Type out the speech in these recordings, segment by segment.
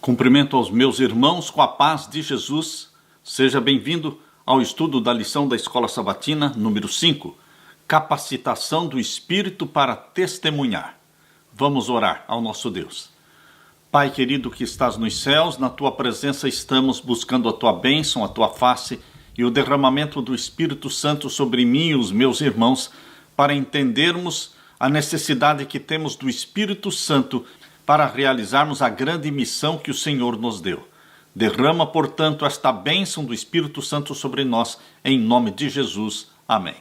Cumprimento aos meus irmãos com a paz de Jesus. Seja bem-vindo ao estudo da lição da Escola Sabatina, número 5, Capacitação do Espírito para Testemunhar. Vamos orar ao nosso Deus. Pai querido que estás nos céus, na Tua presença estamos buscando a Tua bênção, a Tua face e o derramamento do Espírito Santo sobre mim e os meus irmãos, para entendermos a necessidade que temos do Espírito Santo para realizarmos a grande missão que o Senhor nos deu. Derrama, portanto, esta bênção do Espírito Santo sobre nós, em nome de Jesus. Amém.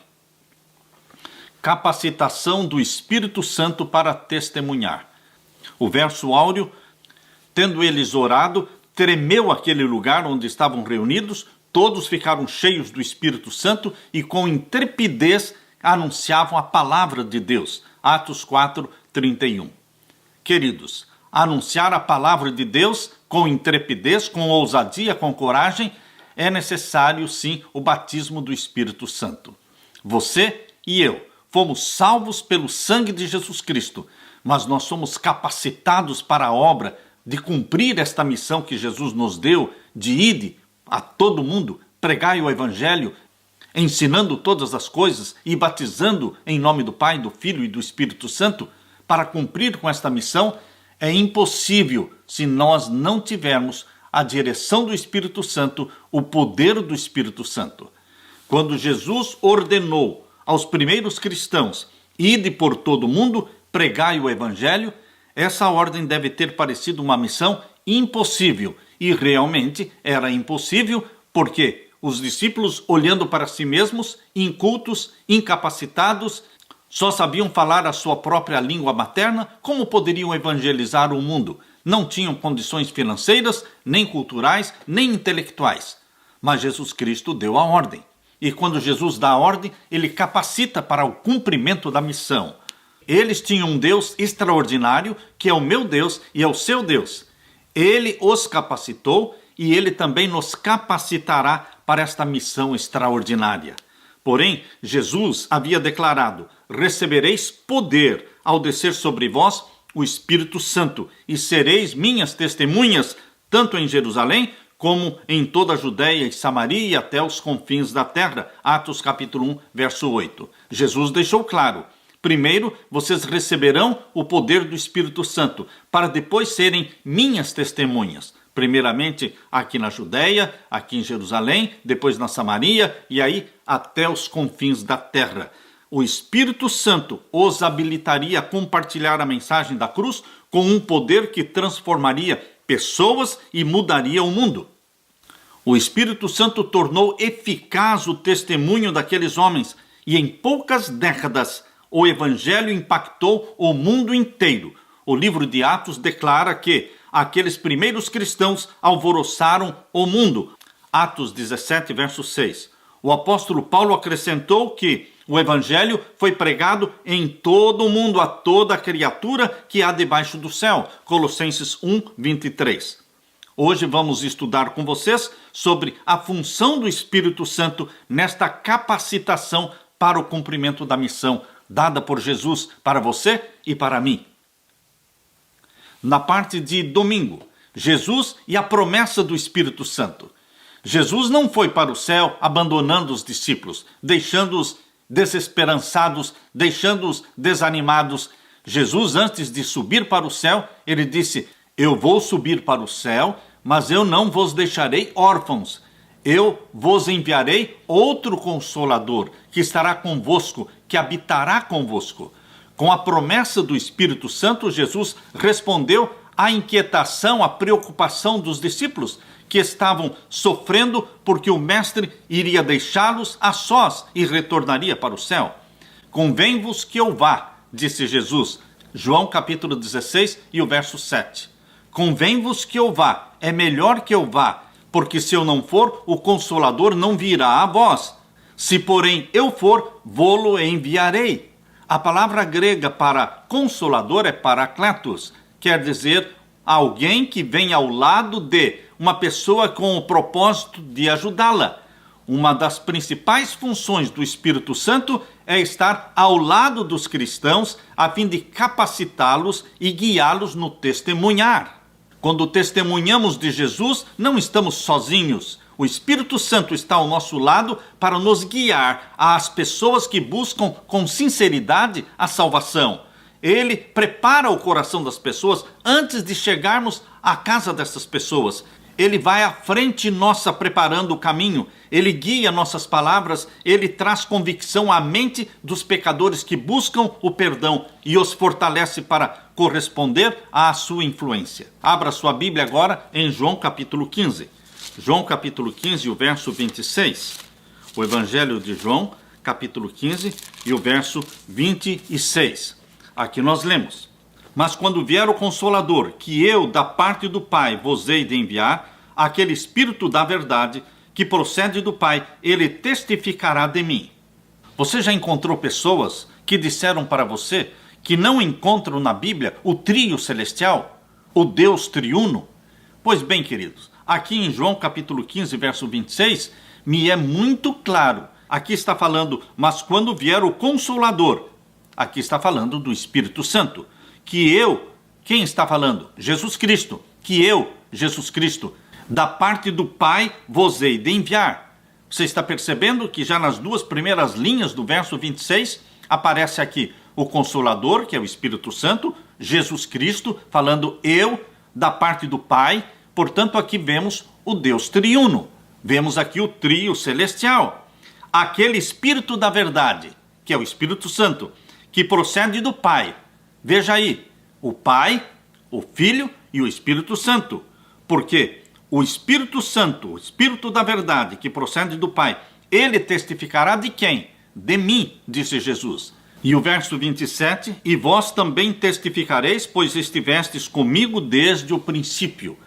Capacitação do Espírito Santo para testemunhar. O verso áureo: tendo eles orado, tremeu aquele lugar onde estavam reunidos, todos ficaram cheios do Espírito Santo e com intrepidez anunciavam a palavra de Deus. Atos 4, 31. Queridos, anunciar a palavra de Deus com intrepidez, com ousadia, com coragem, é necessário sim o batismo do Espírito Santo. Você e eu fomos salvos pelo sangue de Jesus Cristo, mas nós somos capacitados para a obra de cumprir esta missão que Jesus nos deu, de ir a todo mundo, pregai o Evangelho, ensinando todas as coisas e batizando em nome do Pai, do Filho e do Espírito Santo. Para cumprir com esta missão, é impossível se nós não tivermos a direção do Espírito Santo, o poder do Espírito Santo. Quando Jesus ordenou aos primeiros cristãos: ide por todo o mundo, pregai o Evangelho, essa ordem deve ter parecido uma missão impossível. E realmente era impossível, porque os discípulos, olhando para si mesmos, incultos, incapacitados, só sabiam falar a sua própria língua materna, como poderiam evangelizar o mundo? Não tinham condições financeiras, nem culturais, nem intelectuais. Mas Jesus Cristo deu a ordem. E quando Jesus dá a ordem, ele capacita para o cumprimento da missão. Eles tinham um Deus extraordinário, que é o meu Deus e é o seu Deus. Ele os capacitou e ele também nos capacitará para esta missão extraordinária. Porém, Jesus havia declarado: recebereis poder ao descer sobre vós o Espírito Santo, e sereis minhas testemunhas, tanto em Jerusalém, como em toda a Judéia e Samaria e até os confins da terra. Atos capítulo 1, verso 8. Jesus deixou claro: primeiro, vocês receberão o poder do Espírito Santo, para depois serem minhas testemunhas. Primeiramente aqui na Judéia, aqui em Jerusalém, depois na Samaria e aí até os confins da terra. O Espírito Santo os habilitaria a compartilhar a mensagem da cruz com um poder que transformaria pessoas e mudaria o mundo. O Espírito Santo tornou eficaz o testemunho daqueles homens e em poucas décadas o Evangelho impactou o mundo inteiro. O livro de Atos declara que aqueles primeiros cristãos alvoroçaram o mundo. Atos 17, verso 6. O apóstolo Paulo acrescentou que o Evangelho foi pregado em todo o mundo, a toda criatura que há debaixo do céu. Colossenses 1, 23. Hoje vamos estudar com vocês sobre a função do Espírito Santo nesta capacitação para o cumprimento da missão dada por Jesus para você e para mim. Na parte de domingo, Jesus e a promessa do Espírito Santo. Jesus não foi para o céu abandonando os discípulos, deixando-os desesperançados, deixando-os desanimados. Jesus, antes de subir para o céu, ele disse: eu vou subir para o céu, mas eu não vos deixarei órfãos. Eu vos enviarei outro Consolador, que estará convosco, que habitará convosco. Com a promessa do Espírito Santo, Jesus respondeu à inquietação, à preocupação dos discípulos, que estavam sofrendo porque o Mestre iria deixá-los a sós e retornaria para o céu. Convém-vos que eu vá, disse Jesus. João capítulo 16 e o verso 7. Convém-vos que eu vá, é melhor que eu vá, porque se eu não for, o Consolador não virá a vós. Se porém eu for, vô-lo enviarei. A palavra grega para consolador é parakletos, quer dizer alguém que vem ao lado de uma pessoa com o propósito de ajudá-la. Uma das principais funções do Espírito Santo é estar ao lado dos cristãos a fim de capacitá-los e guiá-los no testemunhar. Quando testemunhamos de Jesus, não estamos sozinhos. O Espírito Santo está ao nosso lado para nos guiar às pessoas que buscam com sinceridade a salvação. Ele prepara o coração das pessoas antes de chegarmos à casa dessas pessoas. Ele vai à frente nossa preparando o caminho. Ele guia nossas palavras. Ele traz convicção à mente dos pecadores que buscam o perdão e os fortalece para corresponder à sua influência. Abra sua Bíblia agora em João capítulo 15. João capítulo 15, o verso 26. O Evangelho de João, capítulo 15 e o verso 26. Aqui nós lemos: mas quando vier o Consolador, que eu, da parte do Pai, vos hei de enviar, aquele Espírito da verdade, que procede do Pai, ele testificará de mim. Você já encontrou pessoas que disseram para você que não encontram na Bíblia o trio celestial, o Deus triuno? Pois bem, queridos, aqui em João capítulo 15, verso 26, me é muito claro. Aqui está falando, mas quando vier o Consolador, aqui está falando do Espírito Santo. Que eu, quem está falando? Jesus Cristo. Que eu, Jesus Cristo, da parte do Pai, vos hei de enviar. Você está percebendo que já nas duas primeiras linhas do verso 26, aparece aqui o Consolador, que é o Espírito Santo, Jesus Cristo, falando eu, da parte do Pai. Portanto, aqui vemos o Deus triuno. Vemos aqui o trio celestial. Aquele Espírito da verdade, que é o Espírito Santo, que procede do Pai. Veja aí, o Pai, o Filho e o Espírito Santo. Porque o Espírito Santo, o Espírito da verdade, que procede do Pai, ele testificará de quem? De mim, disse Jesus. E o verso 27, e vós também testificareis, pois estivestes comigo desde o princípio.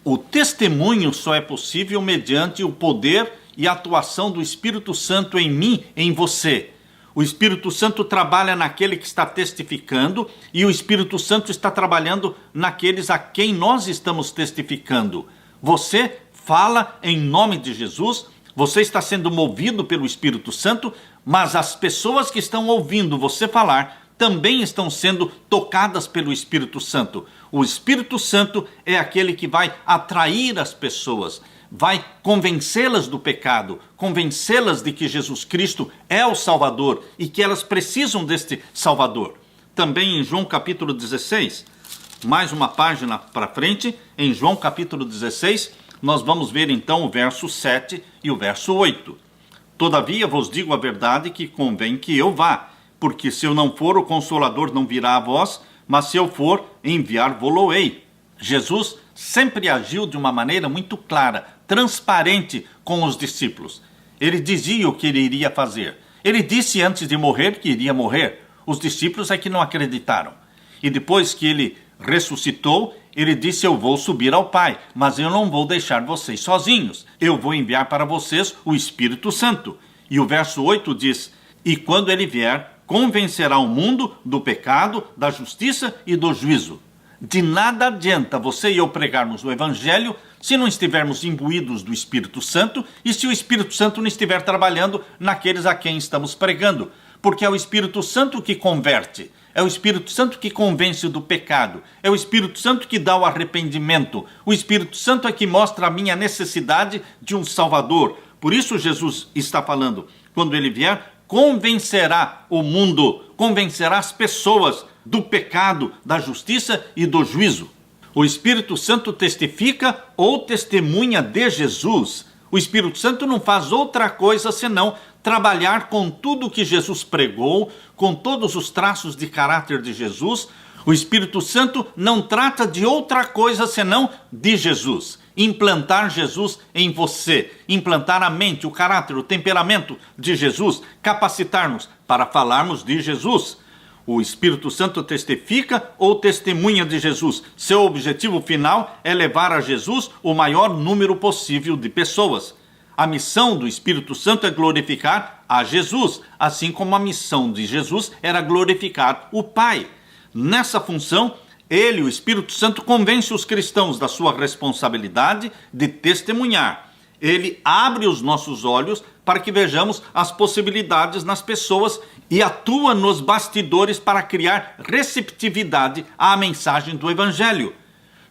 O testemunho só é possível mediante o poder e a atuação do Espírito Santo em mim, em você. O Espírito Santo trabalha naquele que está testificando e o Espírito Santo está trabalhando naqueles a quem nós estamos testificando. Você fala em nome de Jesus, você está sendo movido pelo Espírito Santo, mas as pessoas que estão ouvindo você falar também estão sendo tocadas pelo Espírito Santo. O Espírito Santo é aquele que vai atrair as pessoas, vai convencê-las do pecado, convencê-las de que Jesus Cristo é o Salvador e que elas precisam deste Salvador. Também em João capítulo 16, mais uma página para frente, em João capítulo 16, nós vamos ver então o verso 7 e o verso 8. Todavia vos digo a verdade que convém que eu vá, porque se eu não for, o Consolador não virá a vós, mas se eu for, enviar-vos-ei. Jesus sempre agiu de uma maneira muito clara, transparente com os discípulos. Ele dizia o que ele iria fazer. Ele disse antes de morrer que iria morrer. Os discípulos é que não acreditaram. E depois que ele ressuscitou, ele disse: eu vou subir ao Pai, mas eu não vou deixar vocês sozinhos. Eu vou enviar para vocês o Espírito Santo. E o verso 8 diz: e quando ele vier, convencerá o mundo do pecado, da justiça e do juízo. De nada adianta você e eu pregarmos o Evangelho se não estivermos imbuídos do Espírito Santo e se o Espírito Santo não estiver trabalhando naqueles a quem estamos pregando. Porque é o Espírito Santo que converte, é o Espírito Santo que convence do pecado, é o Espírito Santo que dá o arrependimento, o Espírito Santo é que mostra a minha necessidade de um Salvador. Por isso Jesus está falando, quando ele vier, convencerá o mundo, convencerá as pessoas do pecado, da justiça e do juízo. O Espírito Santo testifica ou testemunha de Jesus. O Espírito Santo não faz outra coisa senão trabalhar com tudo que Jesus pregou, com todos os traços de caráter de Jesus. O Espírito Santo não trata de outra coisa senão de Jesus. Implantar Jesus em você, implantar a mente, o caráter, o temperamento de Jesus, capacitar-nos para falarmos de Jesus. O Espírito Santo testifica ou testemunha de Jesus. Seu objetivo final é levar a Jesus o maior número possível de pessoas. A missão do Espírito Santo é glorificar a Jesus, assim como a missão de Jesus era glorificar o Pai. Nessa função, ele, o Espírito Santo, convence os cristãos da sua responsabilidade de testemunhar. Ele abre os nossos olhos para que vejamos as possibilidades nas pessoas e atua nos bastidores para criar receptividade à mensagem do Evangelho.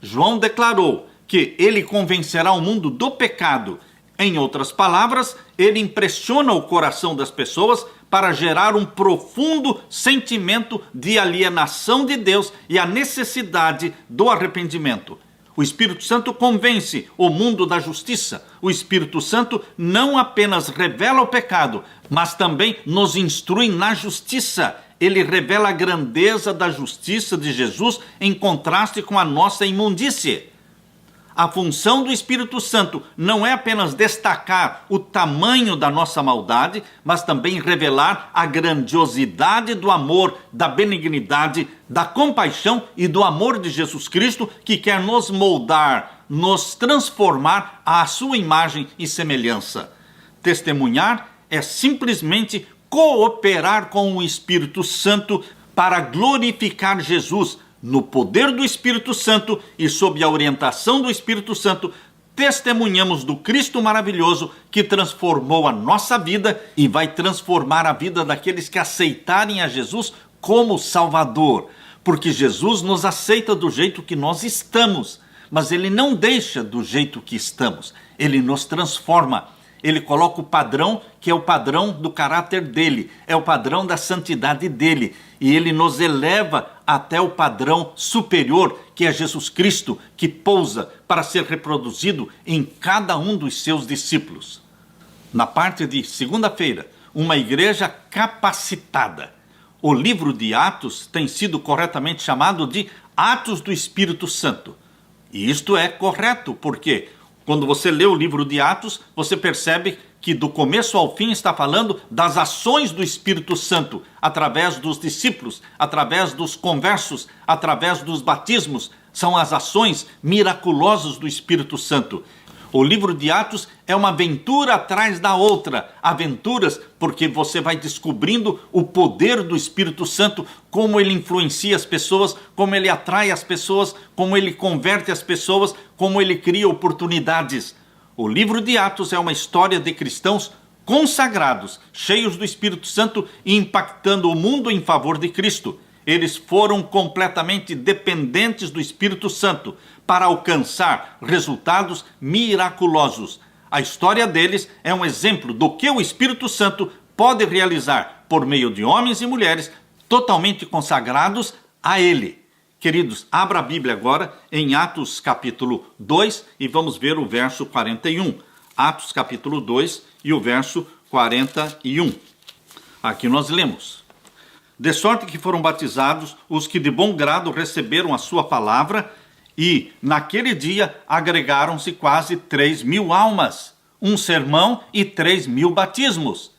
João declarou que ele convencerá o mundo do pecado. Em outras palavras, ele impressiona o coração das pessoas para gerar um profundo sentimento de alienação de Deus e a necessidade do arrependimento. O Espírito Santo convence o mundo da justiça. O Espírito Santo não apenas revela o pecado, mas também nos instrui na justiça. Ele revela a grandeza da justiça de Jesus em contraste com a nossa imundície. A função do Espírito Santo não é apenas destacar o tamanho da nossa maldade, mas também revelar a grandiosidade do amor, da benignidade, da compaixão e do amor de Jesus Cristo, que quer nos moldar, nos transformar à sua imagem e semelhança. Testemunhar é simplesmente cooperar com o Espírito Santo para glorificar Jesus. No poder do Espírito Santo e sob a orientação do Espírito Santo, testemunhamos do Cristo maravilhoso que transformou a nossa vida e vai transformar a vida daqueles que aceitarem a Jesus como Salvador. Porque Jesus nos aceita do jeito que nós estamos, mas Ele não deixa do jeito que estamos. Ele nos transforma. Ele coloca o padrão que é o padrão do caráter dele, é o padrão da santidade dele. E ele nos eleva até o padrão superior, que é Jesus Cristo, que pousa para ser reproduzido em cada um dos seus discípulos. Na parte de segunda-feira, uma igreja capacitada. O livro de Atos tem sido corretamente chamado de Atos do Espírito Santo. E isto é correto, porque quando você lê o livro de Atos, você percebe que do começo ao fim está falando das ações do Espírito Santo, através dos discípulos, através dos conversos, através dos batismos. São as ações miraculosas do Espírito Santo. O livro de Atos é uma aventura atrás da outra. Aventuras porque você vai descobrindo o poder do Espírito Santo, como ele influencia as pessoas, como ele atrai as pessoas, como ele converte as pessoas, como ele cria oportunidades. O livro de Atos é uma história de cristãos consagrados, cheios do Espírito Santo e impactando o mundo em favor de Cristo. Eles foram completamente dependentes do Espírito Santo para alcançar resultados miraculosos. A história deles é um exemplo do que o Espírito Santo pode realizar por meio de homens e mulheres totalmente consagrados a Ele. Queridos, abra a Bíblia agora em Atos capítulo 2 e vamos ver o verso 41. Atos capítulo 2 e o verso 41. Aqui nós lemos: de sorte que foram batizados os que de bom grado receberam a sua palavra, e naquele dia agregaram-se quase 3.000 almas, um sermão e 3.000 batismos.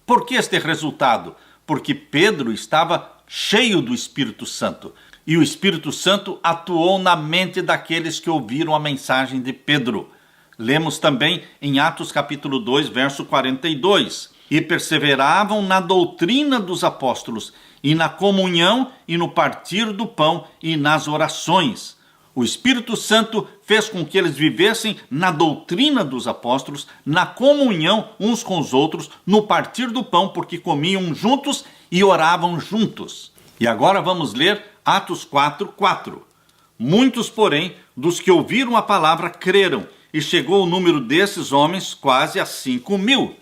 Por que este resultado? Porque Pedro estava cheio do Espírito Santo, e o Espírito Santo atuou na mente daqueles que ouviram a mensagem de Pedro. Lemos também em Atos capítulo 2, verso 42. E perseveravam na doutrina dos apóstolos, e na comunhão, e no partir do pão, e nas orações. O Espírito Santo fez com que eles vivessem na doutrina dos apóstolos, na comunhão uns com os outros, no partir do pão, porque comiam juntos e oravam juntos. E agora vamos ler Atos 4:4. Muitos, porém, dos que ouviram a palavra creram, e chegou o número desses homens quase a 5.000.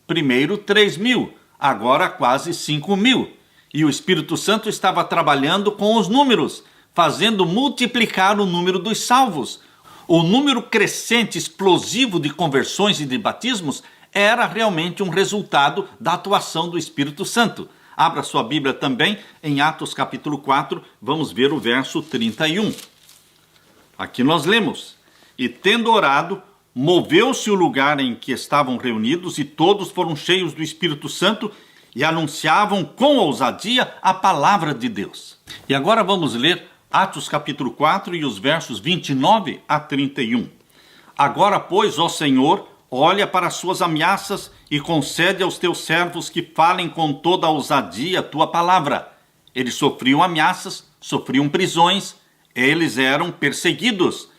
Primeiro 3.000, agora quase 5.000. E o Espírito Santo estava trabalhando com os números, fazendo multiplicar o número dos salvos. O número crescente, explosivo de conversões e de batismos era realmente um resultado da atuação do Espírito Santo. Abra sua Bíblia também em Atos capítulo 4, vamos ver o verso 31. Aqui nós lemos: e tendo orado, moveu-se o lugar em que estavam reunidos, e todos foram cheios do Espírito Santo e anunciavam com ousadia a palavra de Deus. E agora vamos ler Atos capítulo 4 e os versos 29 a 31. Agora, pois, ó Senhor, olha para as suas ameaças e concede aos teus servos que falem com toda a ousadia a tua palavra. Eles sofriam ameaças, sofriam prisões, eles eram perseguidos.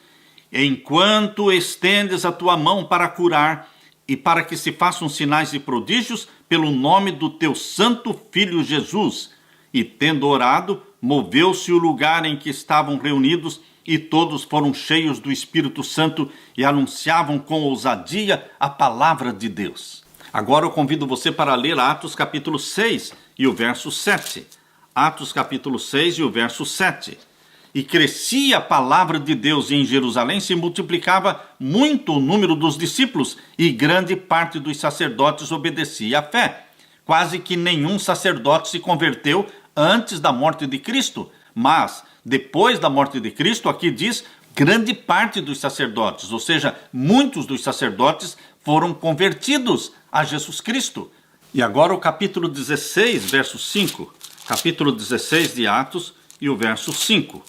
Enquanto estendes a tua mão para curar e para que se façam sinais e prodígios pelo nome do teu santo Filho Jesus. E tendo orado, moveu-se o lugar em que estavam reunidos, e todos foram cheios do Espírito Santo e anunciavam com ousadia a palavra de Deus. Agora eu convido você para ler Atos capítulo 6 e o verso 7. Atos capítulo 6 e o verso 7. E crescia a palavra de Deus, e em Jerusalém se multiplicava muito o número dos discípulos, e grande parte dos sacerdotes obedecia à fé. Quase que nenhum sacerdote se converteu antes da morte de Cristo, mas depois da morte de Cristo, aqui diz, grande parte dos sacerdotes, ou seja, muitos dos sacerdotes foram convertidos a Jesus Cristo. E agora o capítulo 16, verso 5. Capítulo 16 de Atos e o verso 5.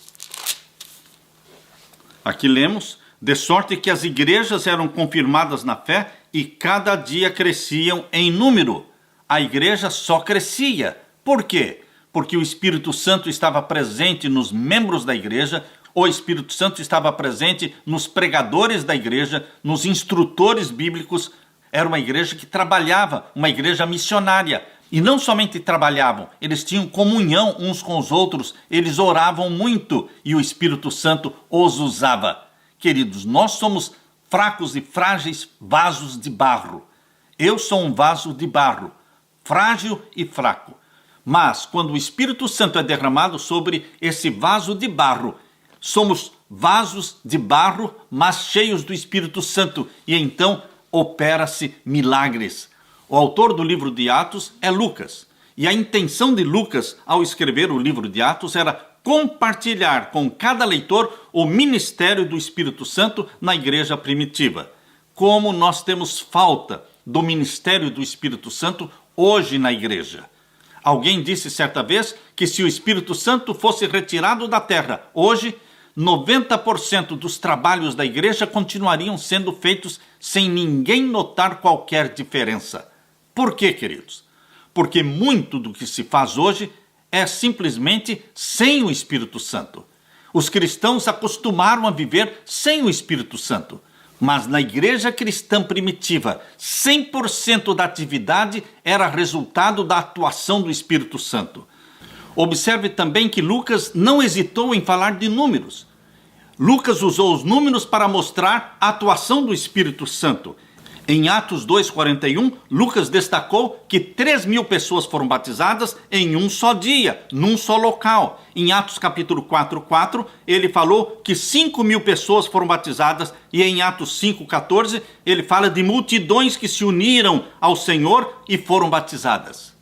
Aqui lemos: de sorte que as igrejas eram confirmadas na fé e cada dia cresciam em número. A igreja só crescia. Por quê? Porque o Espírito Santo estava presente nos membros da igreja, o Espírito Santo estava presente nos pregadores da igreja, nos instrutores bíblicos. Era uma igreja que trabalhava, uma igreja missionária. E não somente trabalhavam, eles tinham comunhão uns com os outros, eles oravam muito e o Espírito Santo os usava. Queridos, nós somos fracos e frágeis vasos de barro. Eu sou um vaso de barro, frágil e fraco. Mas quando o Espírito Santo é derramado sobre esse vaso de barro, somos vasos de barro, mas cheios do Espírito Santo, e então opera-se milagres. O autor do livro de Atos é Lucas, e a intenção de Lucas ao escrever o livro de Atos era compartilhar com cada leitor o ministério do Espírito Santo na igreja primitiva. Como nós temos falta do ministério do Espírito Santo hoje na igreja. Alguém disse certa vez que se o Espírito Santo fosse retirado da terra hoje, 90% dos trabalhos da igreja continuariam sendo feitos sem ninguém notar qualquer diferença. Por quê, queridos? Porque muito do que se faz hoje é simplesmente sem o Espírito Santo. Os cristãos acostumaram a viver sem o Espírito Santo. Mas na igreja cristã primitiva, 100% da atividade era resultado da atuação do Espírito Santo. Observe também que Lucas não hesitou em falar de números. Lucas usou os números para mostrar a atuação do Espírito Santo. Em Atos 2,41, Lucas destacou que 3.000 pessoas foram batizadas em um só dia, num só local. Em Atos capítulo 4,4, ele falou que 5.000 pessoas foram batizadas, e em Atos 5,14, ele fala de multidões que se uniram ao Senhor e foram batizadas.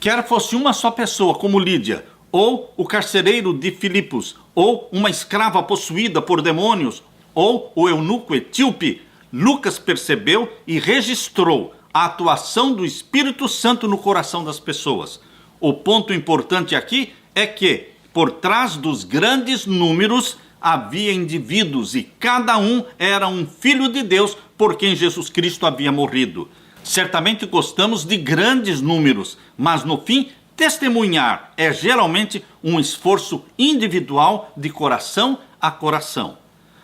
Quer fosse uma só pessoa, como Lídia, ou o carcereiro de Filipos, ou uma escrava possuída por demônios, ou o eunuco etíope, Lucas percebeu e registrou a atuação do Espírito Santo no coração das pessoas. O ponto importante aqui é que, por trás dos grandes números, havia indivíduos e cada um era um filho de Deus por quem Jesus Cristo havia morrido. Certamente gostamos de grandes números, mas no fim, testemunhar é geralmente um esforço individual de coração a coração.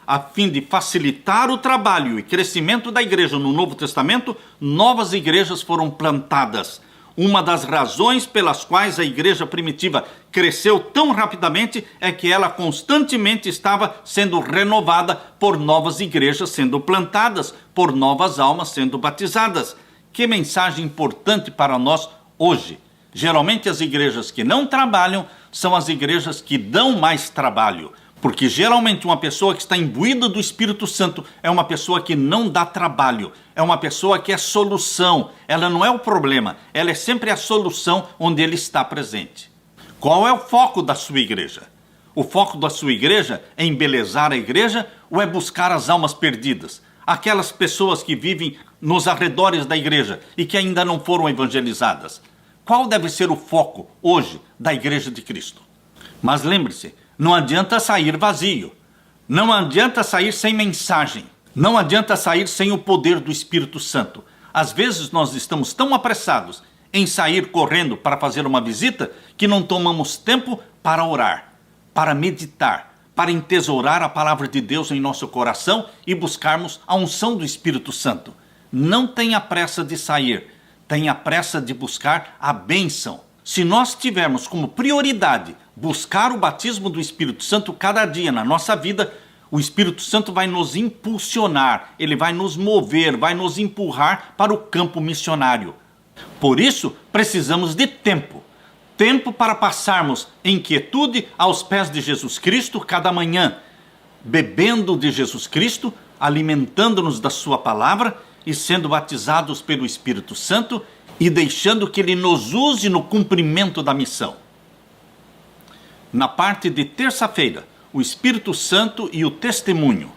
A fim de facilitar o trabalho e crescimento da igreja no Novo Testamento, novas igrejas foram plantadas. Uma das razões pelas quais a igreja primitiva cresceu tão rapidamente é que ela constantemente estava sendo renovada por novas igrejas sendo plantadas, por novas almas sendo batizadas. Que mensagem importante para nós hoje. Geralmente as igrejas que não trabalham são as igrejas que dão mais trabalho. Porque geralmente uma pessoa que está imbuída do Espírito Santo é uma pessoa que não dá trabalho, é uma pessoa que é solução, ela não é o problema, ela é sempre a solução onde ele está presente. Qual é o foco da sua igreja? O foco da sua igreja é embelezar a igreja ou é buscar as almas perdidas? Aquelas pessoas que vivem nos arredores da igreja e que ainda não foram evangelizadas. Qual deve ser o foco hoje da igreja de Cristo? Mas lembre-se, não adianta sair vazio, não adianta sair sem mensagem, não adianta sair sem o poder do Espírito Santo. Às vezes nós estamos tão apressados em sair correndo para fazer uma visita que não tomamos tempo para orar, para meditar, para entesourar a palavra de Deus em nosso coração e buscarmos a unção do Espírito Santo. Não tenha pressa de sair, tenha pressa de buscar a bênção. se nós tivermos como prioridade buscar o batismo do Espírito Santo cada dia na nossa vida, o Espírito Santo vai nos impulsionar, ele vai nos mover, vai nos empurrar para o campo missionário. Por isso, precisamos de tempo. Tempo para passarmos em quietude aos pés de Jesus Cristo cada manhã, bebendo de Jesus Cristo, alimentando-nos da sua palavra e sendo batizados pelo Espírito Santo e deixando que ele nos use no cumprimento da missão. Na parte de terça-feira, o Espírito Santo e o testemunho.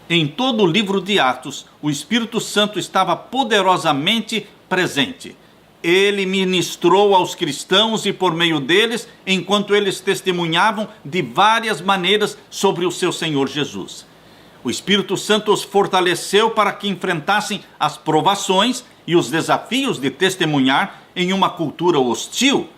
Em todo o livro de Atos, o Espírito Santo estava poderosamente presente. Ele ministrou aos cristãos e por meio deles, enquanto eles testemunhavam de várias maneiras sobre o seu Senhor Jesus. O Espírito Santo os fortaleceu para que enfrentassem as provações e os desafios de testemunhar em uma cultura hostil.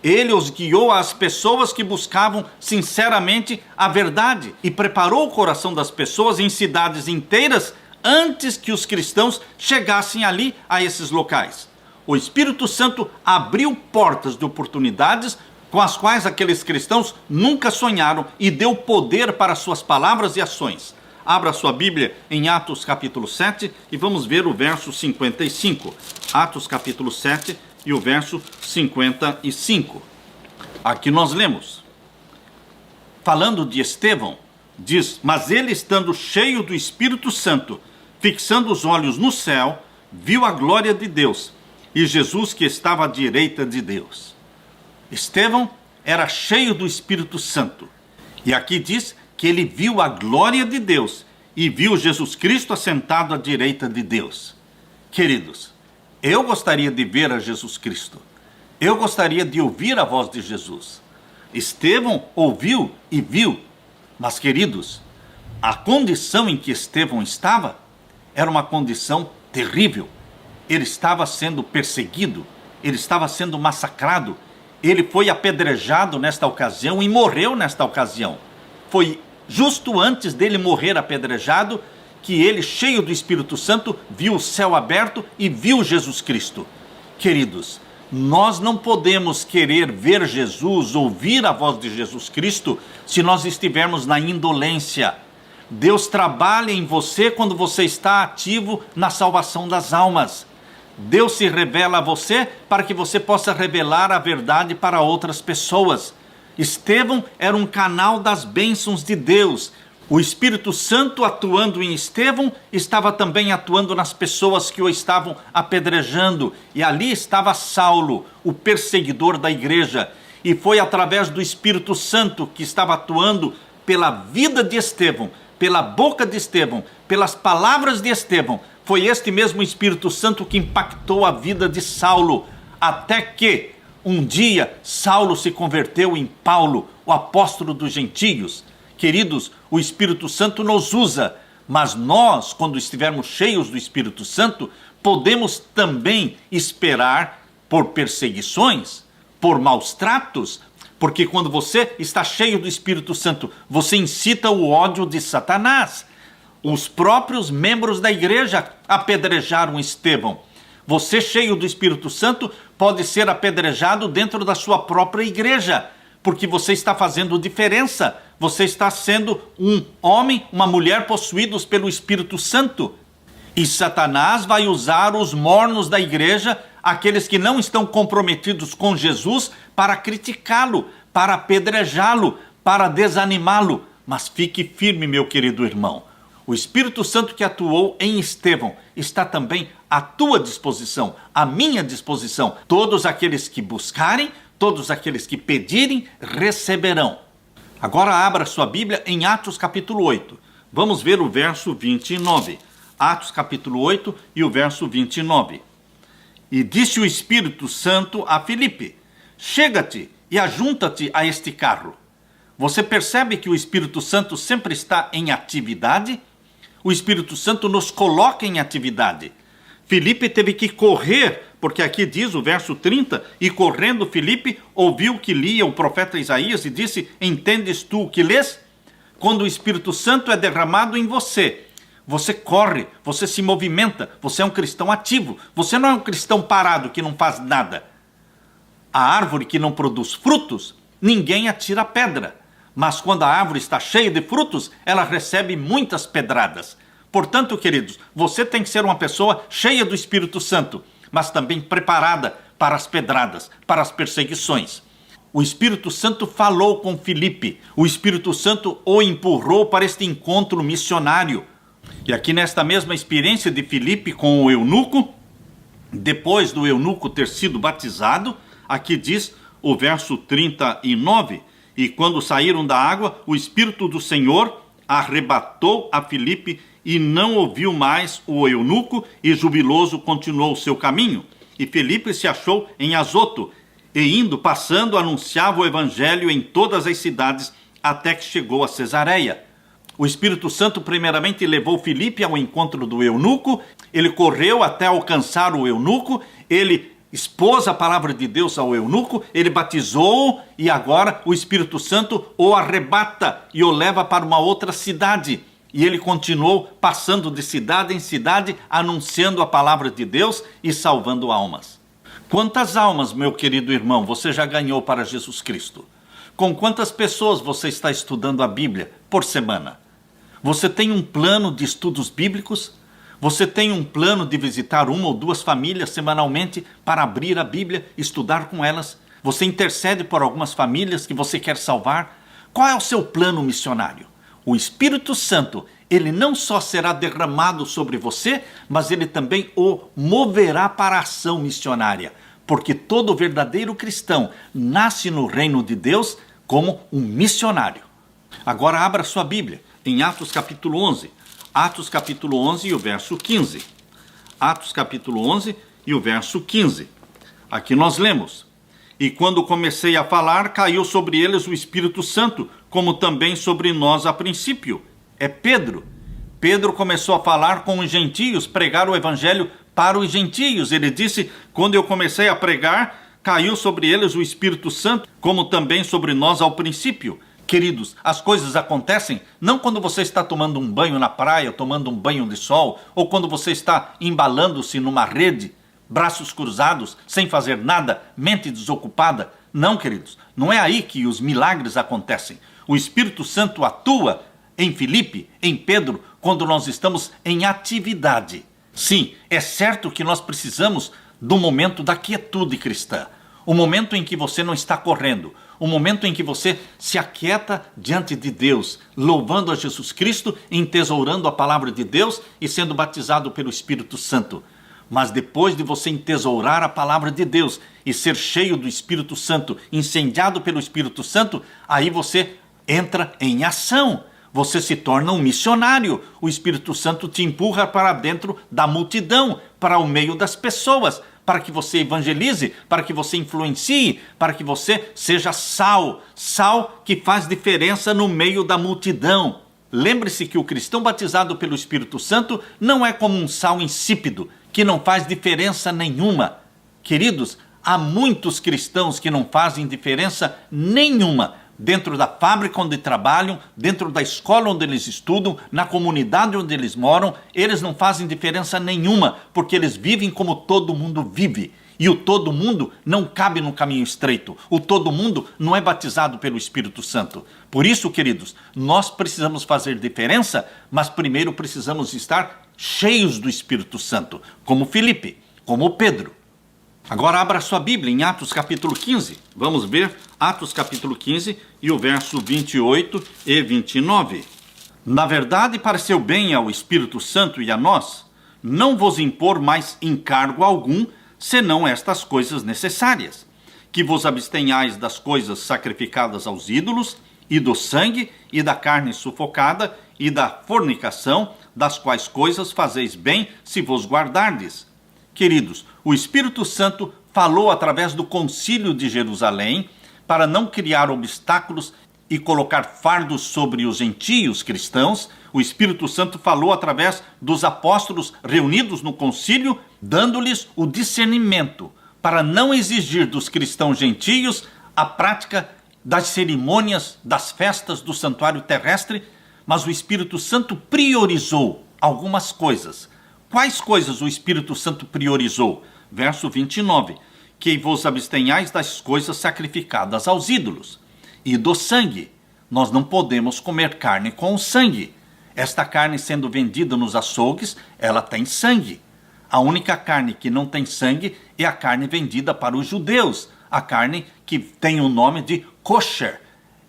Ele os guiou às pessoas que buscavam sinceramente a verdade e preparou o coração das pessoas em cidades inteiras antes que os cristãos chegassem ali a esses locais. O Espírito Santo abriu portas de oportunidades com as quais aqueles cristãos nunca sonharam e deu poder para suas palavras e ações. Abra sua Bíblia em Atos capítulo 7 e vamos ver o verso 55. Atos capítulo 7 e o verso 55. Aqui nós lemos. Falando de Estevão, diz: mas ele, estando cheio do Espírito Santo, fixando os olhos no céu, viu a glória de Deus e Jesus que estava à direita de Deus. Estevão era cheio do Espírito Santo. E aqui diz que ele viu a glória de Deus e viu Jesus Cristo assentado à direita de Deus. Queridos, eu gostaria de ver a Jesus Cristo. Eu gostaria de ouvir a voz de Jesus. Estevão ouviu e viu. Mas, queridos, a condição em que Estevão estava era uma condição terrível. Ele estava sendo perseguido, ele estava sendo massacrado, ele foi apedrejado nesta ocasião e morreu nesta ocasião. Foi justo antes dele morrer apedrejado que ele, cheio do Espírito Santo, viu o céu aberto e viu Jesus Cristo. Queridos, nós não podemos querer ver Jesus, ouvir a voz de Jesus Cristo, se nós estivermos na indolência. Deus trabalha em você quando você está ativo na salvação das almas. Deus se revela a você para que você possa revelar a verdade para outras pessoas. Estevão era um canal das bênçãos de Deus. O Espírito Santo, atuando em Estevão, estava também atuando nas pessoas que o estavam apedrejando. E ali estava Saulo, o perseguidor da igreja. E foi através do Espírito Santo que estava atuando pela vida de Estevão, pela boca de Estevão, pelas palavras de Estevão. Foi este mesmo Espírito Santo que impactou a vida de Saulo, até que um dia Saulo se converteu em Paulo, o apóstolo dos gentios. Queridos, o Espírito Santo nos usa, mas nós, quando estivermos cheios do Espírito Santo, podemos também esperar por perseguições, por maus tratos, porque quando você está cheio do Espírito Santo, você incita o ódio de Satanás. Os próprios membros da igreja apedrejaram Estevão. Você, cheio do Espírito Santo, pode ser apedrejado dentro da sua própria igreja, porque você está fazendo diferença. Você está sendo um homem, uma mulher possuídos pelo Espírito Santo. E Satanás vai usar os mornos da igreja, aqueles que não estão comprometidos com Jesus, para criticá-lo, para apedrejá-lo, para desanimá-lo. Mas fique firme, meu querido irmão. O Espírito Santo que atuou em Estevão está também à tua disposição, à minha disposição. Todos aqueles que buscarem, todos aqueles que pedirem, receberão. Agora abra sua Bíblia em Atos capítulo 8. Vamos ver o verso 29. Atos capítulo 8 e o verso 29. E disse o Espírito Santo a Filipe: chega-te e ajunta-te a este carro. Você percebe que o Espírito Santo sempre está em atividade? O Espírito Santo nos coloca em atividade. Filipe teve que correr, porque aqui diz o verso 30, e correndo Filipe ouviu que lia o profeta Isaías e disse: entendes tu o que lês? Quando o Espírito Santo é derramado em você, você corre, você se movimenta, você é um cristão ativo, você não é um cristão parado que não faz nada. a árvore que não produz frutos, ninguém atira pedra. Mas quando a árvore está cheia de frutos, ela recebe muitas pedradas. Portanto, queridos, você tem que ser uma pessoa cheia do Espírito Santo, mas também preparada para as pedradas, para as perseguições. O Espírito Santo falou com Filipe. O Espírito Santo o empurrou para este encontro missionário. E aqui nesta mesma experiência de Filipe com o eunuco, depois do eunuco ter sido batizado, aqui diz o verso 39, e quando saíram da água, o Espírito do Senhor arrebatou a Filipe e não ouviu mais o eunuco, e jubiloso continuou o seu caminho. E Filipe se achou em Azoto, e indo, passando, anunciava o evangelho em todas as cidades, até que chegou a Cesareia. O Espírito Santo primeiramente levou Filipe ao encontro do eunuco, ele correu até alcançar o eunuco, ele expôs a palavra de Deus ao eunuco, ele batizou-o, e agora o Espírito Santo o arrebata e o leva para uma outra cidade. E ele continuou passando de cidade em cidade, anunciando a palavra de Deus e salvando almas. Quantas almas, meu querido irmão, você já ganhou para Jesus Cristo? Com quantas pessoas você está estudando a Bíblia por semana? Você tem um plano de estudos bíblicos? Você tem um plano de visitar uma ou duas famílias semanalmente para abrir a Bíblia e estudar com elas? Você intercede por algumas famílias que você quer salvar? Qual é o seu plano missionário? O Espírito Santo, ele não só será derramado sobre você, mas ele também o moverá para a ação missionária. Porque todo verdadeiro cristão nasce no reino de Deus como um missionário. Agora abra sua Bíblia em Atos capítulo 11. Atos capítulo 11 e o verso 15. Atos capítulo 11 e o verso 15. Aqui nós lemos: E quando comecei a falar, caiu sobre eles o Espírito Santo, como também sobre nós a princípio. É Pedro. Pedro começou a falar com os gentios, pregar o evangelho para os gentios. Ele disse: quando eu comecei a pregar, caiu sobre eles o Espírito Santo, como também sobre nós ao princípio. Queridos, as coisas acontecem não quando você está tomando um banho na praia, tomando um banho de sol, ou quando você está embalando-se numa rede, braços cruzados, sem fazer nada, mente desocupada. Não, queridos, não é aí que os milagres acontecem. O Espírito Santo atua em Filipe, em Pedro, quando nós estamos em atividade. Sim, é certo que nós precisamos do momento da quietude cristã. O momento em que você não está correndo. O momento em que você se aquieta diante de Deus, louvando a Jesus Cristo, entesourando a palavra de Deus e sendo batizado pelo Espírito Santo. Mas depois de você entesourar a palavra de Deus e ser cheio do Espírito Santo, incendiado pelo Espírito Santo, aí você entra em ação. Você se torna um missionário. O Espírito Santo te empurra para dentro da multidão, para o meio das pessoas, para que você evangelize, para que você influencie, para que você seja sal. Sal que faz diferença no meio da multidão. Lembre-se que o cristão batizado pelo Espírito Santo não é como um sal insípido, que não faz diferença nenhuma. Queridos, há muitos cristãos que não fazem diferença nenhuma dentro da fábrica onde trabalham, dentro da escola onde eles estudam, na comunidade onde eles moram. Eles não fazem diferença nenhuma, porque eles vivem como todo mundo vive. E o todo mundo não cabe no caminho estreito. O todo mundo não é batizado pelo Espírito Santo. Por isso, queridos, nós precisamos fazer diferença, mas primeiro precisamos estar cheios do Espírito Santo, como Filipe, como Pedro. Agora abra sua Bíblia em Atos capítulo 15. Vamos ver Atos capítulo 15 e o verso 28 e 29. Na verdade, pareceu bem ao Espírito Santo e a nós não vos impor mais encargo algum, senão estas coisas necessárias: que vos abstenhais das coisas sacrificadas aos ídolos, e do sangue, e da carne sufocada, e da fornicação, das quais coisas fazeis bem se vos guardardes. Queridos, o Espírito Santo falou através do Concílio de Jerusalém para não criar obstáculos e colocar fardos sobre os gentios cristãos. O Espírito Santo falou através dos apóstolos reunidos no concílio, dando-lhes o discernimento para não exigir dos cristãos gentios a prática das cerimônias, das festas do santuário terrestre, mas o Espírito Santo priorizou algumas coisas. Quais coisas o Espírito Santo priorizou? Verso 29. que vos abstenhais das coisas sacrificadas aos ídolos. E do sangue. Nós não podemos comer carne com sangue. Esta carne sendo vendida nos açougues, ela tem sangue. A única carne que não tem sangue é a carne vendida para os judeus, a carne que tem o nome de kosher.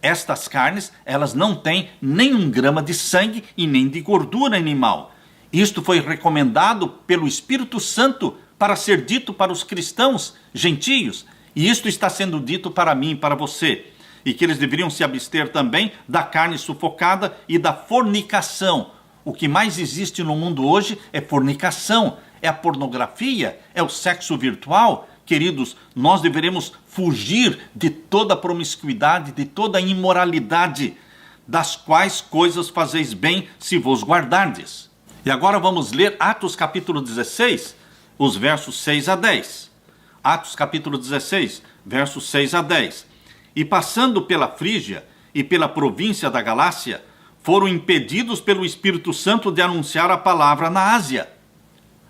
Estas carnes, elas não têm nem 1 grama de sangue e nem de gordura animal. Isto foi recomendado pelo Espírito Santo para ser dito para os cristãos gentios, e isto está sendo dito para mim e para você, e que eles deveriam se abster também da carne sufocada e da fornicação. O que mais existe no mundo hoje é fornicação, é a pornografia, é o sexo virtual. Queridos, nós deveremos fugir de toda a promiscuidade, de toda a imoralidade, das quais coisas fazeis bem se vos guardardes. E agora vamos ler Atos capítulo 16, os versos 6 a 10. Atos capítulo 16, versos 6 a 10. E passando pela Frígia e pela província da Galácia, foram impedidos pelo Espírito Santo de anunciar a palavra na Ásia.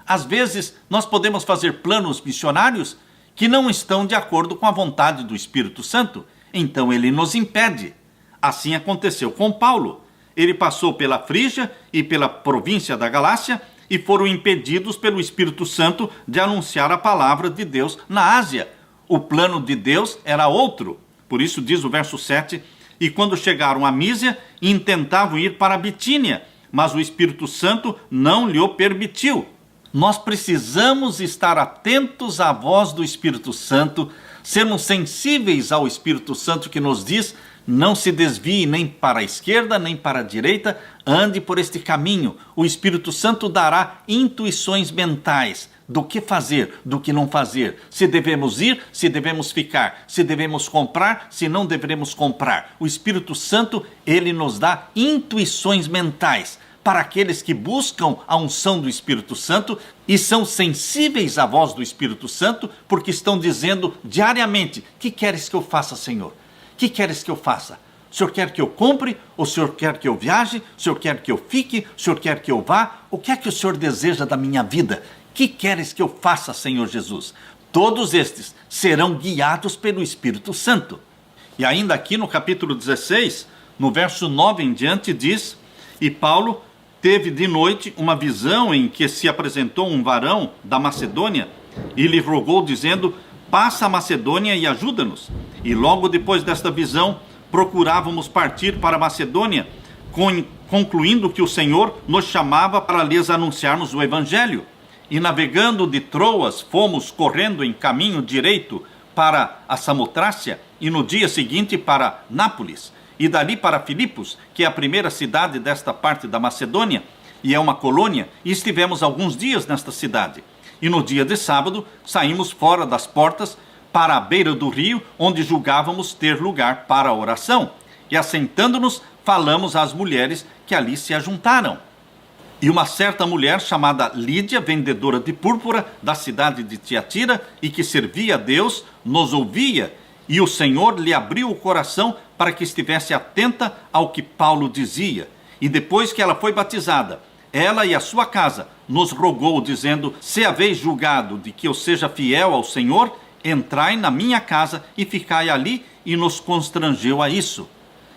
Às vezes, nós podemos fazer planos missionários que não estão de acordo com a vontade do Espírito Santo, então ele nos impede. Assim aconteceu com Paulo. Ele passou pela Frígia e pela província da Galácia e foram impedidos pelo Espírito Santo de anunciar a palavra de Deus na Ásia. O plano de Deus era outro. Por isso diz o verso 7, e quando chegaram a Mísia, intentavam ir para a Bitínia, mas o Espírito Santo não lhe o permitiu. Nós precisamos estar atentos à voz do Espírito Santo, sermos sensíveis ao Espírito Santo que nos diz: não se desvie nem para a esquerda, nem para a direita, ande por este caminho. O Espírito Santo dará intuições mentais do que fazer, do que não fazer. Se devemos ir, se devemos ficar, se devemos comprar, se não devemos comprar. O Espírito Santo, ele nos dá intuições mentais para aqueles que buscam a unção do Espírito Santo e são sensíveis à voz do Espírito Santo, porque estão dizendo diariamente: que queres que eu faça, Senhor? Que queres que eu faça? O Senhor quer que eu compre? O Senhor quer que eu viaje? O Senhor quer que eu fique? O Senhor quer que eu vá? O que é que o Senhor deseja da minha vida? Que queres que eu faça, Senhor Jesus? Todos estes serão guiados pelo Espírito Santo. E ainda aqui no capítulo 16, no verso 9 em diante, diz: e Paulo teve de noite uma visão em que se apresentou um varão da Macedônia e lhe rogou, dizendo: passa a Macedônia e ajuda-nos. E logo depois desta visão, procurávamos partir para a Macedônia, concluindo que o Senhor nos chamava para lhes anunciarmos o Evangelho. E navegando de Troas, fomos correndo em caminho direito para a Samotrácia, e no dia seguinte para Nápoles, e dali para Filipos, que é a primeira cidade desta parte da Macedônia, e é uma colônia, e estivemos alguns dias nesta cidade. E no dia de sábado, saímos fora das portas para a beira do rio, onde julgávamos ter lugar para a oração. E assentando-nos, falamos às mulheres que ali se ajuntaram. E uma certa mulher chamada Lídia, vendedora de púrpura da cidade de Tiatira, e que servia a Deus, nos ouvia, e o Senhor lhe abriu o coração para que estivesse atenta ao que Paulo dizia. E depois que ela foi batizada, ela e a sua casa nos rogou, dizendo: se haveis julgado de que eu seja fiel ao Senhor, entrai na minha casa e ficai ali, e nos constrangeu a isso.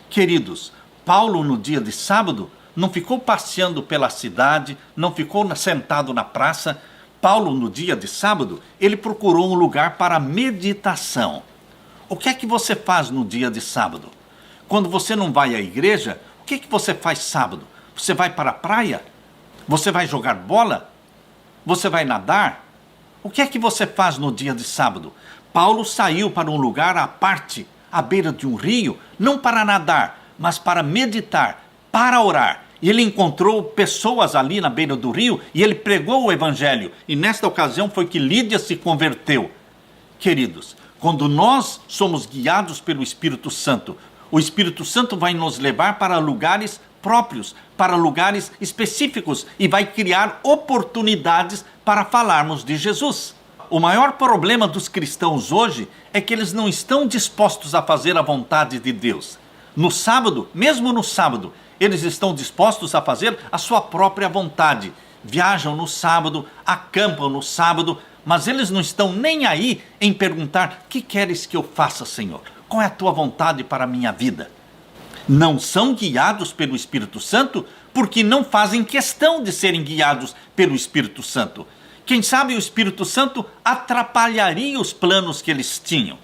Queridos, Paulo no dia de sábado não ficou passeando pela cidade, não ficou sentado na praça. Paulo no dia de sábado, ele procurou um lugar para meditação. O que é que você faz no dia de sábado? Quando você não vai à igreja, o que é que você faz sábado? Você vai para a praia? Você vai jogar bola? Você vai nadar? O que é que você faz no dia de sábado? Paulo saiu para um lugar à parte, à beira de um rio, não para nadar, mas para meditar, para orar. E ele encontrou pessoas ali na beira do rio e ele pregou o evangelho. E nesta ocasião foi que Lídia se converteu. Queridos, quando nós somos guiados pelo Espírito Santo, o Espírito Santo vai nos levar para lugares próprios, para lugares específicos, e vai criar oportunidades para falarmos de Jesus. O maior problema dos cristãos hoje é que eles não estão dispostos a fazer a vontade de Deus. No sábado, mesmo no sábado, eles estão dispostos a fazer a sua própria vontade. Viajam no sábado, acampam no sábado, mas eles não estão nem aí em perguntar: que queres que eu faça, Senhor? Qual é a tua vontade para a minha vida? Não são guiados pelo Espírito Santo porque não fazem questão de serem guiados pelo Espírito Santo. Quem sabe o Espírito Santo atrapalharia os planos que eles tinham.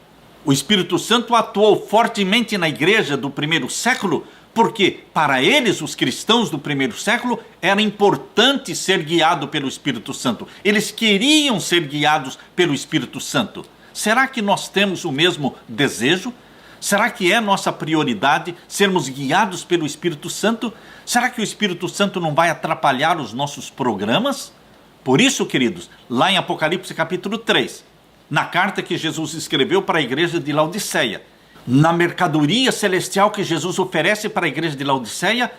O Espírito Santo atuou fortemente na igreja do primeiro século porque, para eles, os cristãos do primeiro século, era importante ser guiado pelo Espírito Santo. Eles queriam ser guiados pelo Espírito Santo. Será que nós temos o mesmo desejo? Será que é nossa prioridade sermos guiados pelo Espírito Santo? Será que o Espírito Santo não vai atrapalhar os nossos programas? Por isso, queridos, lá em Apocalipse capítulo 3, na carta que Jesus escreveu para a igreja de Laodiceia, na mercadoria celestial que Jesus oferece para a igreja de Laodiceia,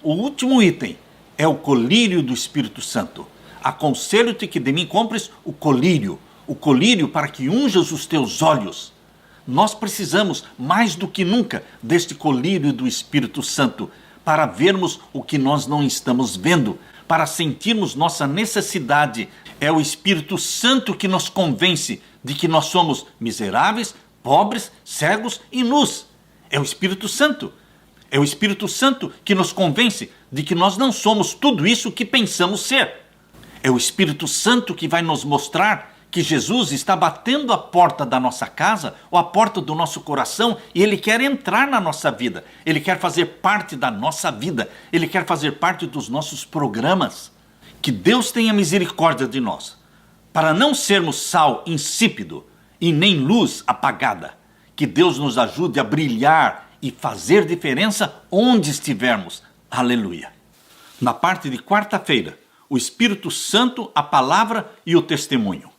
o último item é o colírio do Espírito Santo. Aconselho-te que de mim compres o colírio para que unjas os teus olhos. Nós precisamos, mais do que nunca, deste colírio do Espírito Santo, para vermos o que nós não estamos vendo, para sentirmos nossa necessidade. É o Espírito Santo que nos convence de que nós somos miseráveis, pobres, cegos e nus. É o Espírito Santo. É o Espírito Santo que nos convence de que nós não somos tudo isso que pensamos ser. É o Espírito Santo que vai nos mostrar que Jesus está batendo a porta da nossa casa ou a porta do nosso coração e Ele quer entrar na nossa vida. Ele quer fazer parte da nossa vida. Ele quer fazer parte dos nossos programas. Que Deus tenha misericórdia de nós, para não sermos sal insípido e nem luz apagada. Que Deus nos ajude a brilhar e fazer diferença onde estivermos. Aleluia. Na parte de quarta-feira, o Espírito Santo, a palavra e o testemunho.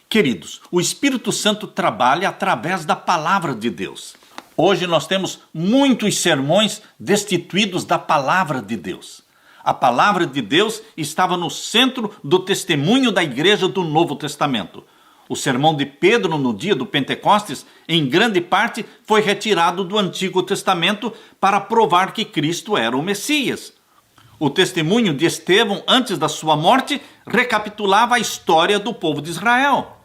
Queridos, o Espírito Santo trabalha através da palavra de Deus. Hoje nós temos muitos sermões destituídos da palavra de Deus. A palavra de Deus estava no centro do testemunho da igreja do Novo Testamento. O sermão de Pedro no dia do Pentecostes, em grande parte, foi retirado do Antigo Testamento para provar que Cristo era o Messias. O testemunho de Estevão, antes da sua morte, recapitulava a história do povo de Israel.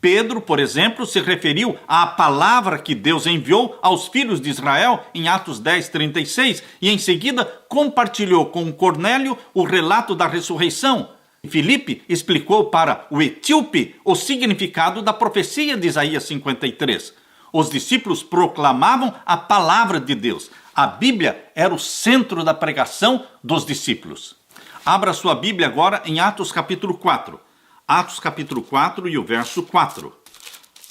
Pedro, por exemplo, se referiu à palavra que Deus enviou aos filhos de Israel em Atos 10:36 e em seguida compartilhou com Cornélio o relato da ressurreição. Filipe explicou para o etíope o significado da profecia de Isaías 53. Os discípulos proclamavam a palavra de Deus. A Bíblia era o centro da pregação dos discípulos. Abra sua Bíblia agora em Atos capítulo 4. Atos capítulo 4 e o verso 4.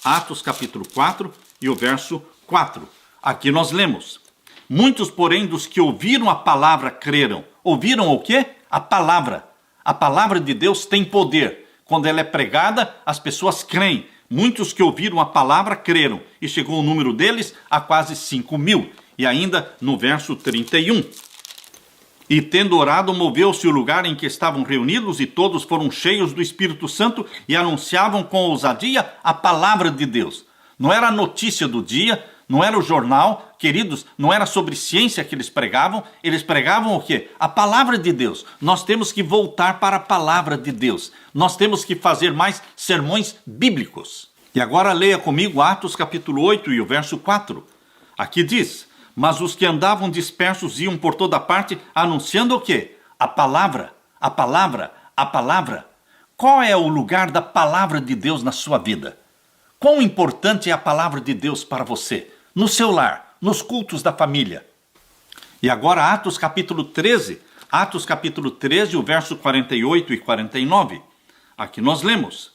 Atos capítulo 4 e o verso 4. Aqui nós lemos: muitos, porém, dos que ouviram a palavra creram. Ouviram o quê? A palavra. A palavra de Deus tem poder. Quando ela é pregada, as pessoas creem. Muitos que ouviram a palavra creram. E chegou o número deles a quase 5.000. E ainda no verso 31. E tendo orado, moveu-se o lugar em que estavam reunidos, e todos foram cheios do Espírito Santo e anunciavam com ousadia a palavra de Deus. Não era a notícia do dia, não era o jornal, queridos, não era sobre ciência que eles pregavam o quê? A palavra de Deus. Nós temos que voltar para a palavra de Deus. Nós temos que fazer mais sermões bíblicos. E agora leia comigo Atos capítulo 8 e o verso 4. Aqui diz: mas os que andavam dispersos iam por toda parte anunciando o quê? A palavra, a palavra, a palavra. Qual é o lugar da palavra de Deus na sua vida? Quão importante é a palavra de Deus para você? No seu lar, nos cultos da família. E agora Atos capítulo 13. Atos capítulo 13, o verso 48 e 49. Aqui nós lemos: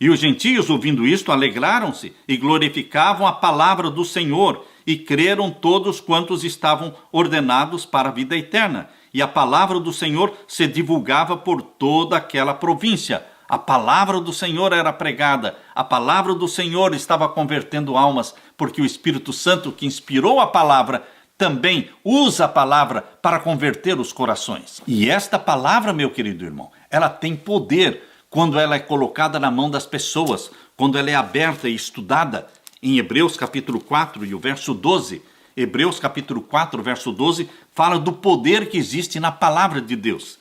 e os gentios, ouvindo isto, alegraram-se e glorificavam a palavra do Senhor, e creram todos quantos estavam ordenados para a vida eterna. E a palavra do Senhor se divulgava por toda aquela província. A palavra do Senhor era pregada. A palavra do Senhor estava convertendo almas, porque o Espírito Santo, que inspirou a palavra, também usa a palavra para converter os corações. E esta palavra, meu querido irmão, ela tem poder quando ela é colocada na mão das pessoas, quando ela é aberta e estudada. Em Hebreus capítulo 4 e o verso 12, Hebreus capítulo 4, verso 12, fala do poder que existe na palavra de Deus.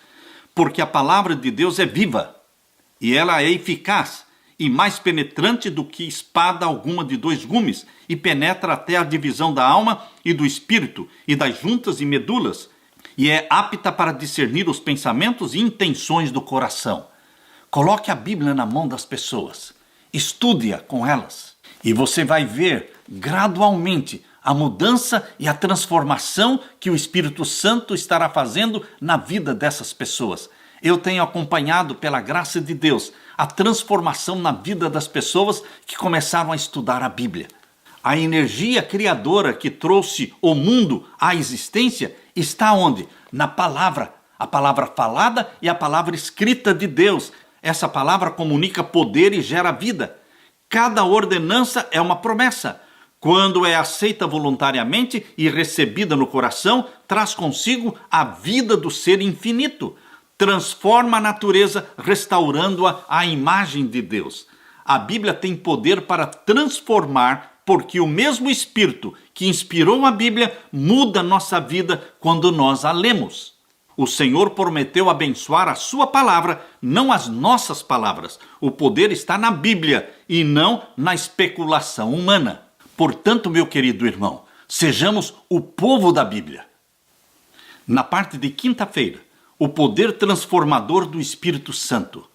Porque a palavra de Deus é viva, e ela é eficaz, e mais penetrante do que espada alguma de 2 gumes, e penetra até a divisão da alma e do espírito, e das juntas e medulas, e é apta para discernir os pensamentos e intenções do coração. Coloque a Bíblia na mão das pessoas, estude-a com elas, e você vai ver gradualmente a mudança e a transformação que o Espírito Santo estará fazendo na vida dessas pessoas. Eu tenho acompanhado, pela graça de Deus, a transformação na vida das pessoas que começaram a estudar a Bíblia. A energia criadora que trouxe o mundo à existência está onde? Na palavra. A palavra falada e a palavra escrita de Deus. Essa palavra comunica poder e gera vida. Cada ordenança é uma promessa. Quando é aceita voluntariamente e recebida no coração, traz consigo a vida do ser infinito. Transforma a natureza, restaurando-a à imagem de Deus. A Bíblia tem poder para transformar, porque o mesmo Espírito que inspirou a Bíblia muda nossa vida quando nós a lemos. O Senhor prometeu abençoar a sua palavra, não as nossas palavras. O poder está na Bíblia e não na especulação humana. Portanto, meu querido irmão, sejamos o povo da Bíblia. Na parte de quinta-feira, o poder transformador do Espírito Santo.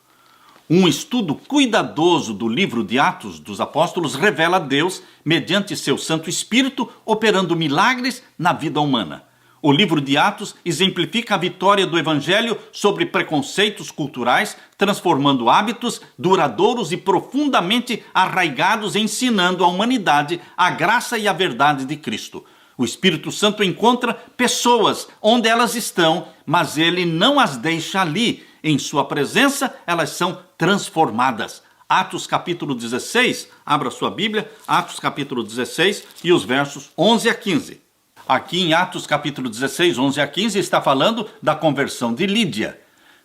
Um estudo cuidadoso do livro de Atos dos Apóstolos revela Deus, mediante seu Santo Espírito, operando milagres na vida humana. O livro de Atos exemplifica a vitória do Evangelho sobre preconceitos culturais, transformando hábitos duradouros e profundamente arraigados, ensinando à humanidade a graça e a verdade de Cristo. O Espírito Santo encontra pessoas onde elas estão, mas ele não as deixa ali. Em sua presença, elas são transformadas. Atos capítulo 16, abra sua Bíblia, Atos capítulo 16 e os versos 11 a 15. Aqui em Atos capítulo 16, 11 a 15, está falando da conversão de Lídia.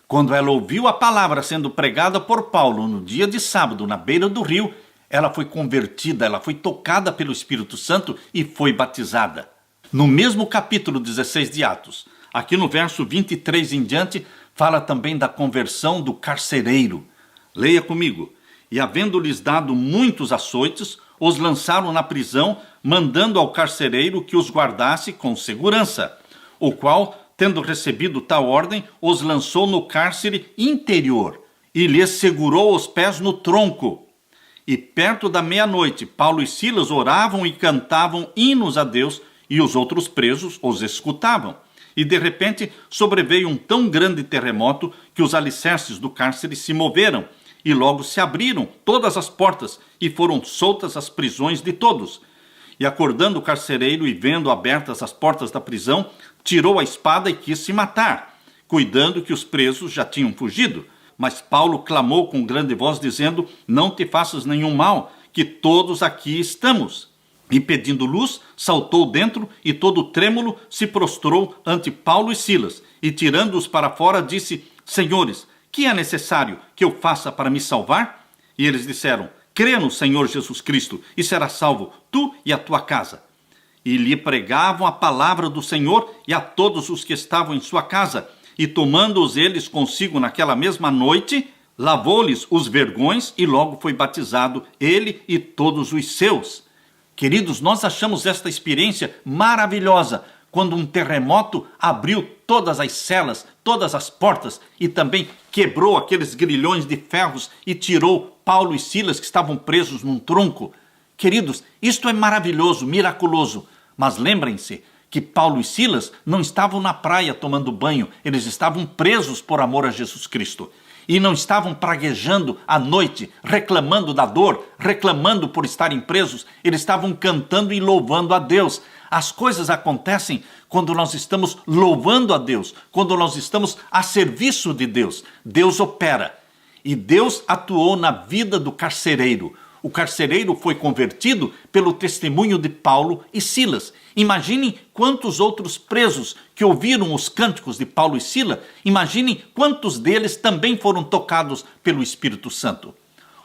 Quando ela ouviu a palavra sendo pregada por Paulo no dia de sábado, na beira do rio, ela foi convertida, ela foi tocada pelo Espírito Santo e foi batizada. No mesmo capítulo 16 de Atos, aqui no verso 23 em diante, fala também da conversão do carcereiro. Leia comigo. E havendo-lhes dado muitos açoites, os lançaram na prisão, mandando ao carcereiro que os guardasse com segurança, o qual, tendo recebido tal ordem, os lançou no cárcere interior e lhes segurou os pés no tronco. E perto da meia-noite, Paulo e Silas oravam e cantavam hinos a Deus, e os outros presos os escutavam. E de repente sobreveio um tão grande terremoto que os alicerces do cárcere se moveram, e logo se abriram todas as portas, e foram soltas as prisões de todos. E acordando o carcereiro e vendo abertas as portas da prisão, tirou a espada e quis se matar, cuidando que os presos já tinham fugido. Mas Paulo clamou com grande voz, dizendo: não te faças nenhum mal, que todos aqui estamos. E pedindo luz, saltou dentro e todo trêmulo se prostrou ante Paulo e Silas. E tirando-os para fora, disse: Senhores, que é necessário que eu faça para me salvar? E eles disseram: crê no Senhor Jesus Cristo e serás salvo, tu e a tua casa. E lhe pregavam a palavra do Senhor e a todos os que estavam em sua casa. E tomando-os eles consigo naquela mesma noite, lavou-lhes os vergões e logo foi batizado ele e todos os seus. Queridos, nós achamos esta experiência maravilhosa, quando um terremoto abriu todas as celas, todas as portas e também quebrou aqueles grilhões de ferros e tirou Paulo e Silas que estavam presos num tronco. Queridos, isto é maravilhoso, miraculoso, mas lembrem-se que Paulo e Silas não estavam na praia tomando banho, eles estavam presos por amor a Jesus Cristo. E não estavam praguejando à noite, reclamando da dor, reclamando por estarem presos, eles estavam cantando e louvando a Deus. As coisas acontecem quando nós estamos louvando a Deus, quando nós estamos a serviço de Deus. Deus opera. E Deus atuou na vida do carcereiro. O carcereiro foi convertido pelo testemunho de Paulo e Silas. Imaginem quantos outros presos que ouviram os cânticos de Paulo e Silas, imaginem quantos deles também foram tocados pelo Espírito Santo.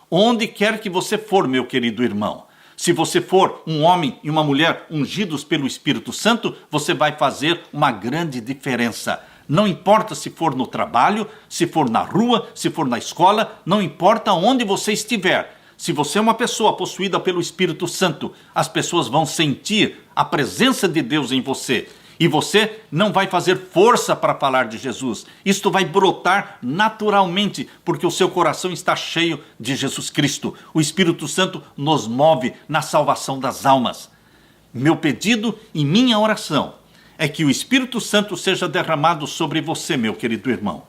Onde quer que você for, meu querido irmão, se você for um homem e uma mulher ungidos pelo Espírito Santo, você vai fazer uma grande diferença. Não importa se for no trabalho, se for na rua, se for na escola, não importa onde você estiver. Se você é uma pessoa possuída pelo Espírito Santo, as pessoas vão sentir a presença de Deus em você. E você não vai fazer força para falar de Jesus. Isto vai brotar naturalmente, porque o seu coração está cheio de Jesus Cristo. O Espírito Santo nos move na salvação das almas. Meu pedido e minha oração é que o Espírito Santo seja derramado sobre você, meu querido irmão.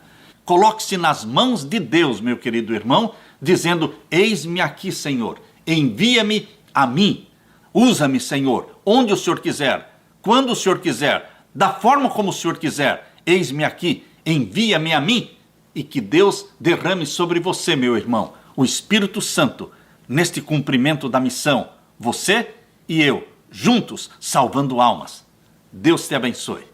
Coloque-se nas mãos de Deus, meu querido irmão, dizendo: eis-me aqui, Senhor, envia-me a mim. Usa-me, Senhor, onde o Senhor quiser, quando o Senhor quiser, da forma como o Senhor quiser. Eis-me aqui, envia-me a mim. E que Deus derrame sobre você, meu irmão, o Espírito Santo, neste cumprimento da missão. Você e eu, juntos, salvando almas. Deus te abençoe.